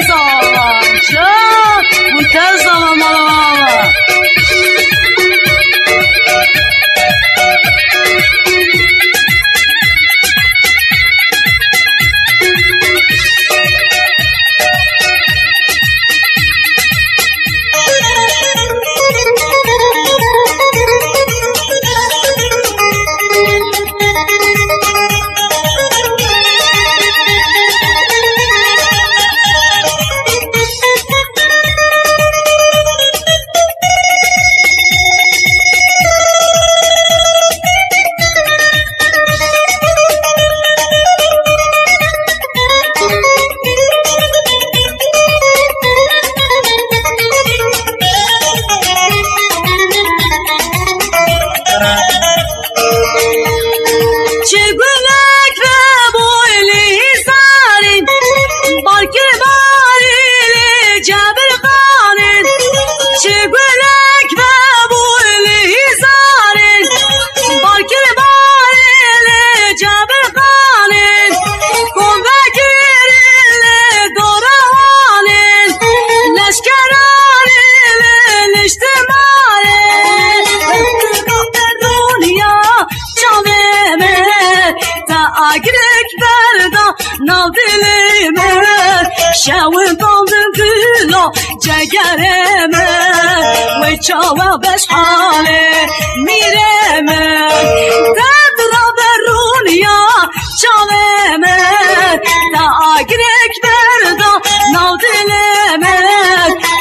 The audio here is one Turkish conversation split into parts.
Zalancı bu tez zaman malamalı. Nav dilime şevin daldım gülü cegereme ve çava beş hale mireme dedra berun ya çaveme ta girek berda nav dilime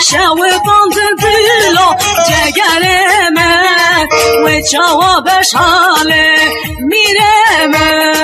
şevin daldım gülü cegereme ve çava beş hale mireme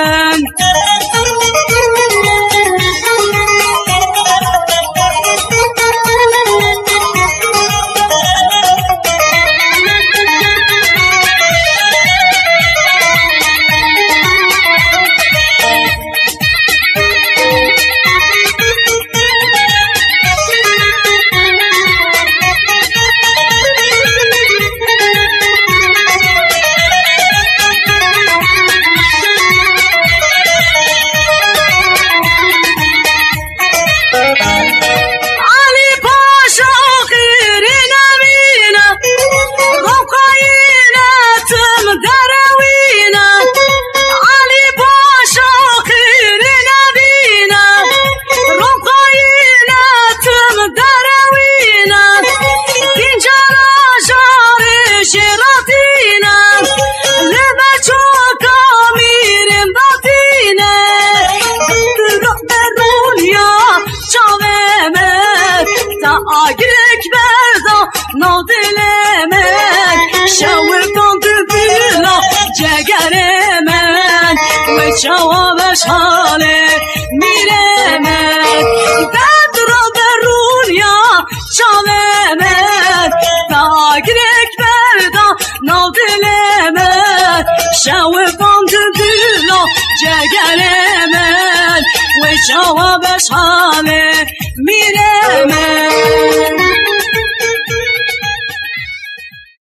Agirek berda nav dilemen şevkan dübüla cegeremen ve çava beş hale miremen bedra berun ya çavemen agirek berda nav dilemen şevkan dübüla cegeremen ve çava beş hale miremen